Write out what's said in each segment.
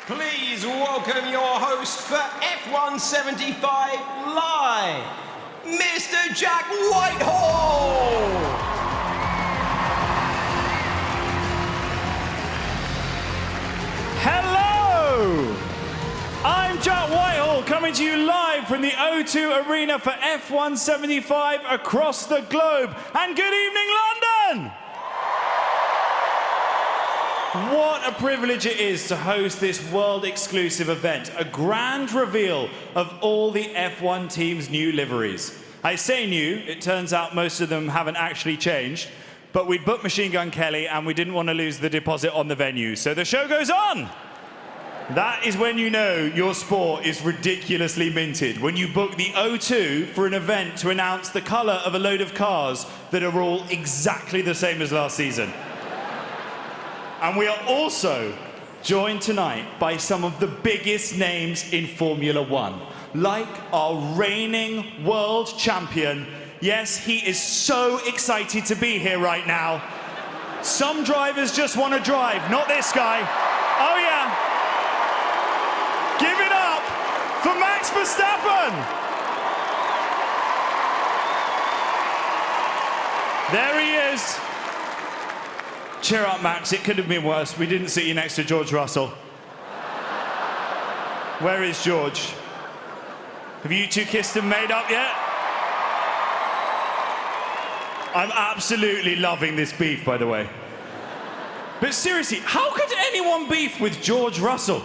Please welcome your host for F175 Live, Mr. Jack Whitehall! Hello! I'm Jack Whitehall, coming to you live from the O2 Arena for F175 across the globe. And good evening, London! What a privilege it is to host this world-exclusive event, a grand reveal of all the F1 team's new liveries. I say new, it turns out most of them haven't actually changed, but we booked Machine Gun Kelly and we didn't want to lose the deposit on the venue, so the show goes on! That is when you know your sport is ridiculously minted, when you book the O2 for an event to announce the colour of a load of cars that are all exactly the same as last season. And we are also joined tonight by some of the biggest names in Formula One, like our reigning world champion. Yes, he is so excited to be here right now. Some drivers just want to drive, not this guy. Oh yeah. Give it up for Max Verstappen. There he is. Cheer up, Max. It could have been worse. We didn't sit you next to George Russell. Where is George? Have you two kissed and made up yet? I'm absolutely loving this beef, by the way. But seriously, how could anyone beef with George Russell?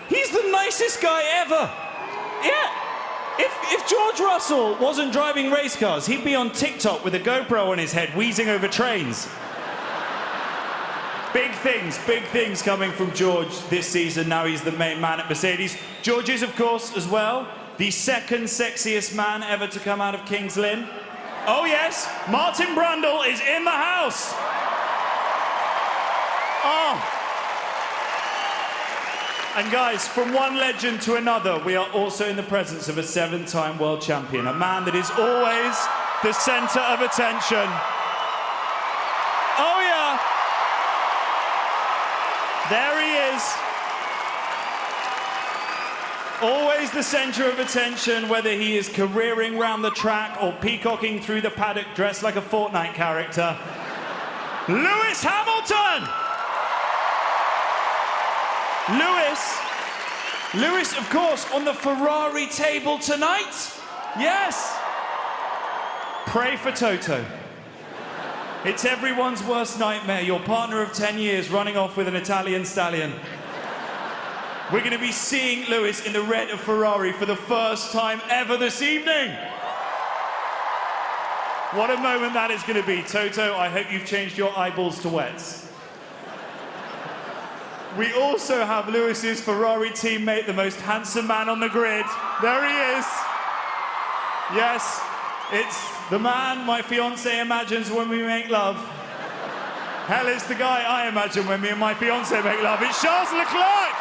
He's the nicest guy ever. Yeah. If George Russell wasn't driving race cars, he'd be on TikTok with a GoPro on his head, wheezing over trains. Big things coming from George this season. Now he's the main man at Mercedes. George is, of course, as well, the second sexiest man ever to come out of King's Lynn. Oh yes, Martin Brundle is in the house. Oh. And guys, from one legend to another, we are also in the presence of a 7-time world champion, a man that is always the center of attention. Oh yeah. There he is. Always the center of attention, whether he is careering round the track or peacocking through the paddock dressed like a Fortnite character. Lewis Hamilton! Lewis, of course, on the Ferrari table tonight. Yes. Pray for Toto. It's everyone's worst nightmare, your partner of 10 years running off with an Italian stallion. We're going to be seeing Lewis in the red of Ferrari for the first time ever this evening. What a moment that is going to be. Toto, I hope you've changed your eyeballs to wets. We also have Lewis's Ferrari teammate, the most handsome man on the grid. There he is. Yes, it's the man my fiancé imagines when we make love. Hell, it's the guy I imagine when me and my fiancé make love. It's Charles Leclerc!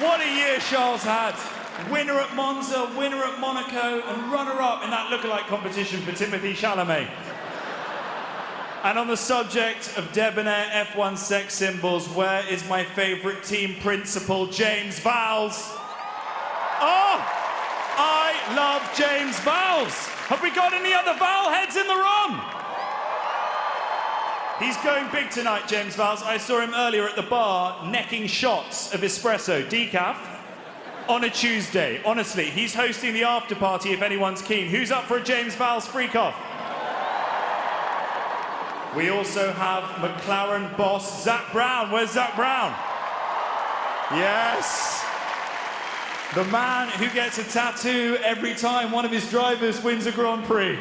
What a year Charles had. Winner at Monza, winner at Monaco, and runner-up in that lookalike competition for Timothée Chalamet. And on the subject of debonair F1 sex symbols, where is my favorite team principal, James Vowles? Oh, I love James Vowles. Have we got any other Vowel heads in the room? He's going big tonight, James Vowles. I saw him earlier at the bar necking shots of espresso, decaf, on a Tuesday. Honestly, he's hosting the after party if anyone's keen. Who's up for a James Vowles freak-off? We also have McLaren boss Zach Brown. Where's Zach Brown? Yes. The man who gets a tattoo every time one of his drivers wins a Grand Prix.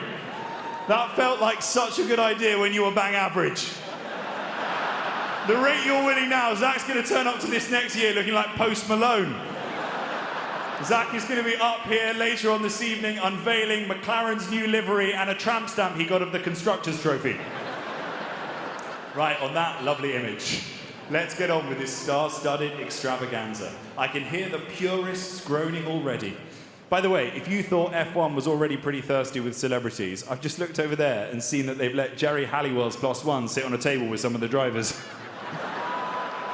That felt like such a good idea when you were bang average. The rate you're winning now, Zach's going to turn up to this next year looking like Post Malone. Zach is going to be up here later on this evening unveiling McLaren's new livery and a tramp stamp he got of the Constructors' Trophy. Right, on that lovely image, let's get on with this star-studded extravaganza. I can hear the purists groaning already. By the way, if you thought F1 was already pretty thirsty with celebrities, I've just looked over there and seen that they've let Jerry Halliwell's +1 sit on a table with some of the drivers.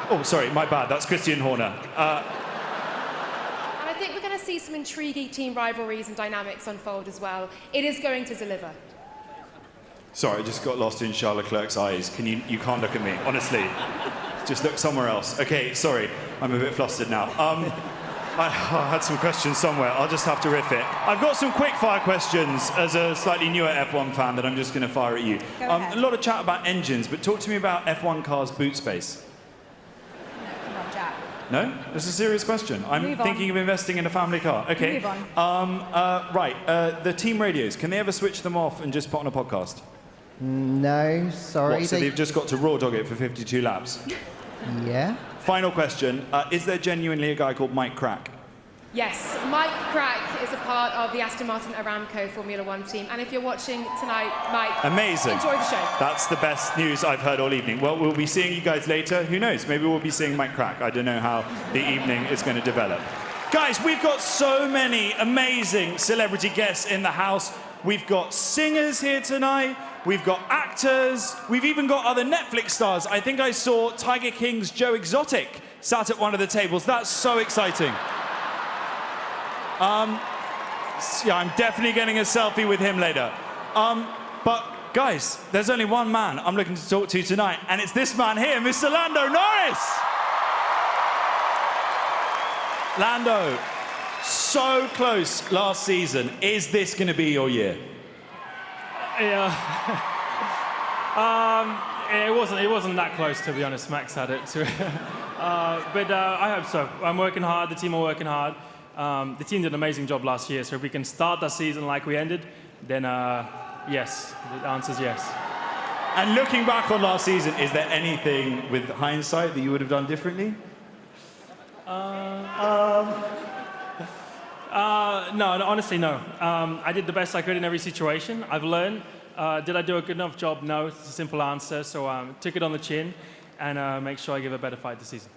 Oh, sorry, my bad. That's Christian Horner. And I think we're going to see some intriguing team rivalries and dynamics unfold as well. It is going to deliver. Sorry, I just got lost in Charles Leclerc's eyes. You can't look at me, honestly. Just look somewhere else. Okay, sorry, I'm a bit flustered now. I had some questions somewhere. I'll just have to riff it. I've got some quick-fire questions as a slightly newer F1 fan that I'm just going to fire at you. Go ahead. A lot of chat about engines, but talk to me about F1 cars' boot space. Come on, Jack. No? That's a serious question. I'm Move on. thinking of investing in a family car. Okay. Move on. The team radios, can they ever switch them off and just put on a podcast? No, sorry. What, so they've just got to raw dog it for 52 laps? Yeah. Final question. Is there genuinely a guy called Mike Crack? Yes, Mike Crack is a part of the Aston Martin Aramco Formula One team. And if you're watching tonight, Mike, Amazing. enjoy the show. That's the best news I've heard all evening. Well, we'll be seeing you guys later. Who knows? Maybe we'll be seeing Mike Crack. I don't know how the evening is going to develop. Guys, we've got so many amazing celebrity guests in the house. We've got singers here tonight. We've got actors. We've even got other Netflix stars. I think I saw Tiger King's Joe Exotic sat at one of the tables. That's so exciting. Yeah, I'm definitely getting a selfie with him later. But guys, there's only one man I'm looking to talk to tonight, and it's this man here, Mr. Lando Norris. Lando, so close last season. Is this going to be your year? Yeah. It wasn't that close, to be honest. Max had it. But I hope so. I'm working hard. The team are working hard. The team did an amazing job last year. So if we can start that season like we ended, then yes. The answer is yes. And looking back on last season, is there anything with hindsight that you would have done differently? No, honestly, no. I did the best I could in every situation. I've learned. Did I do a good enough job? No, it's a simple answer. So took it on the chin and make sure I give a better fight this season.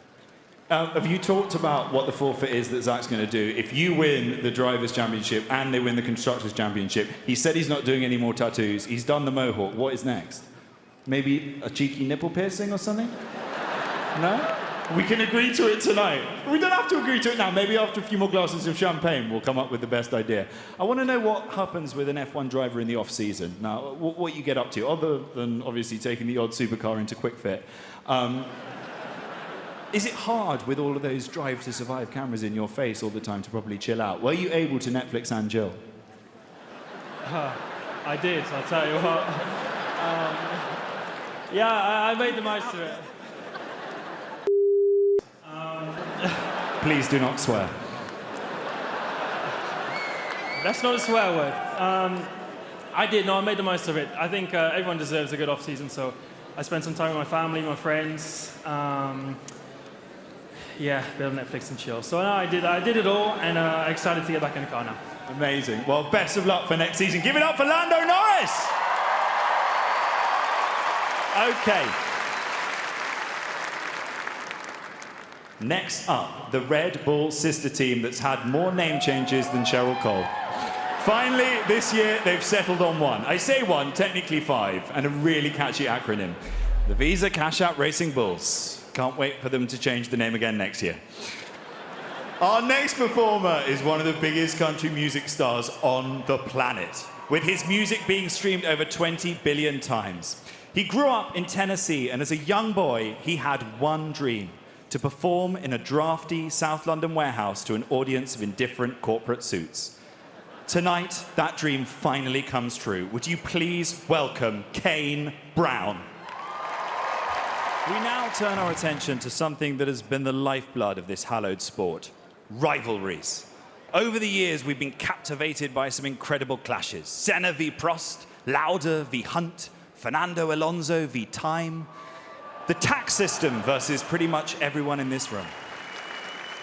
Have you talked about what the forfeit is that Zach's going to do? If you win the Drivers' Championship and they win the Constructors' Championship, he said he's not doing any more tattoos. He's done the mohawk. What is next? Maybe a cheeky nipple piercing or something? No? We can agree to it tonight. We don't have to agree to it now. Maybe after a few more glasses of champagne, we'll come up with the best idea. I want to know what happens with an F1 driver in the off-season. Now, what you get up to, other than obviously taking the odd supercar into quick fit. Is it hard with all of those Drive to Survive cameras in your face all the time to properly chill out? Were you able to Netflix and Jill? I did, I'll tell you what. Yeah, I made the most of it. Please do not swear. That's not a swear word. I did, no, I made the most of it. I think everyone deserves a good off-season, so I spent some time with my family, my friends. Yeah, a bit of Netflix and chill. So no, I did it all, and excited to get back in the car now. Amazing. Well, best of luck for next season. Give it up for Lando Norris! Okay. Next up, the Red Bull sister team that's had more name changes than Cheryl Cole. Finally, this year, they've settled on one. I say one, technically five, and a really catchy acronym. The Visa Cash App Racing Bulls. Can't wait for them to change the name again next year. Our next performer is one of the biggest country music stars on the planet, with his music being streamed over 20 billion times. He grew up in Tennessee, and as a young boy, he had one dream: to perform in a drafty South London warehouse to an audience of indifferent corporate suits. Tonight, that dream finally comes true. Would you please welcome Kane Brown? We now turn our attention to something that has been the lifeblood of this hallowed sport: rivalries. Over the years, we've been captivated by some incredible clashes. Senna v Prost, Lauda v Hunt, Fernando Alonso v Time. The tax system versus pretty much everyone in this room.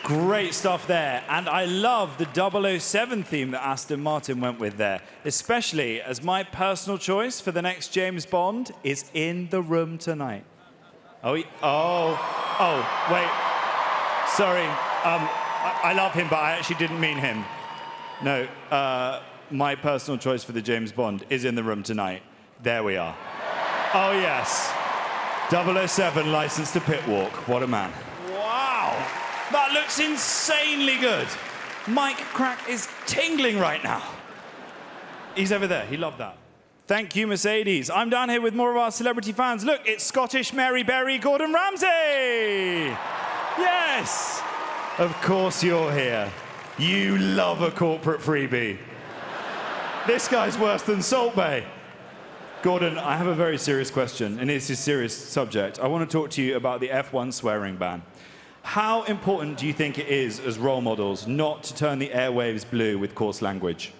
Great stuff there. And I love the 007 theme that Aston Martin went with there, especially as my personal choice for the next James Bond is in the room tonight. Wait. Sorry. I love him, but I actually didn't mean him. No, my personal choice for the James Bond is in the room tonight. There we are. Oh, yes. 007 license to pit walk. What a man. Wow. That looks insanely good. Mike Crack is tingling right now. He's over there. He loved that. Thank you, Mercedes. I'm down here with more of our celebrity fans. Look, it's Scottish Mary Berry, Gordon Ramsay. Yes. Of course you're here. You love a corporate freebie. This guy's worse than Salt Bay. Gordon, I have a very serious question, and it's a serious subject. I want to talk to you about the F1 swearing ban. How important do you think it is as role models not to turn the airwaves blue with coarse language?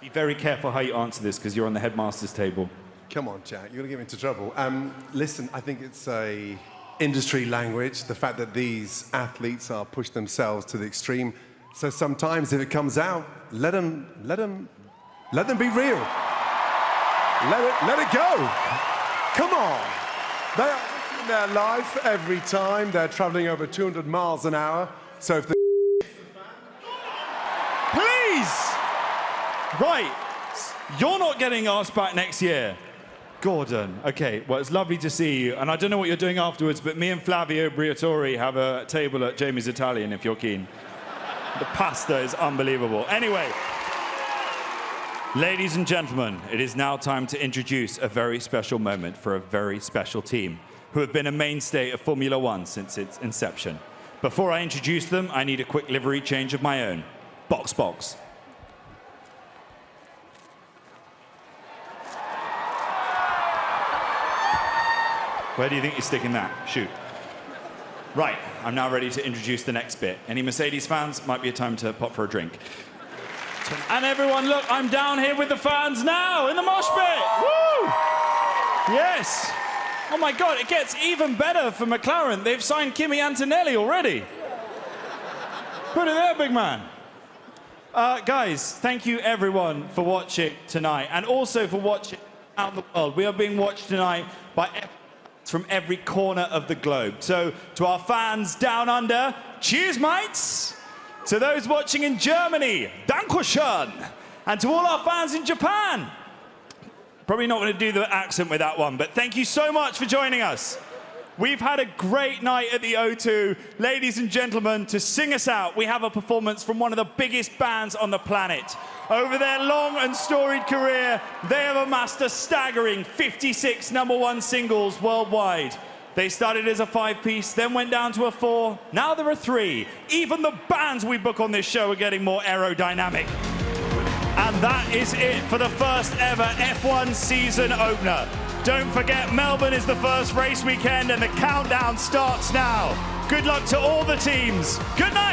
Be very careful how you answer this, because you're on the headmaster's table. Come on, Jack, you're going to get me into trouble. Listen, I think it's a industry language, the fact that these athletes are pushed themselves to the extreme. So sometimes if it comes out, let them be real. Let it go. Come on. They are risking their life every time. They're traveling over 200 miles an hour. So if the Please! Right. You're not getting asked back next year. Gordon, okay, well, it's lovely to see you. And I don't know what you're doing afterwards, but me and Flavio Briatore have a table at Jamie's Italian, if you're keen. The pasta is unbelievable. Anyway, ladies and gentlemen, it is now time to introduce a very special moment for a very special team who have been a mainstay of Formula One since its inception. Before I introduce them, I need a quick livery change of my own. Box, box. Where do you think you're sticking that? Shoot. Right, I'm now ready to introduce the next bit. Any Mercedes fans? Might be a time to pop for a drink. And everyone, look, I'm down here with the fans now in the mosh pit. Woo! Yes. Oh my God, it gets even better for McLaren. They've signed Kimi Antonelli already. Put it there, big man. Guys, thank you everyone for watching tonight, and also for watching out in the world. We are being watched tonight by from every corner of the globe. So to our fans down under, cheers, mates. To those watching in Germany, Dankeschön. And to all our fans in Japan, probably not going to do the accent with that one, but thank you so much for joining us. We've had a great night at the O2. Ladies and gentlemen, to sing us out, we have a performance from one of the biggest bands on the planet. Over their long and storied career, they have amassed a staggering 56 #1 singles worldwide. They started as a 5-piece, then went down to a 4. Now there are 3. Even the bands we book on this show are getting more aerodynamic. And that is it for the first ever F1 season opener. Don't forget, Melbourne is the first race weekend and the countdown starts now. Good luck to all the teams. Good night.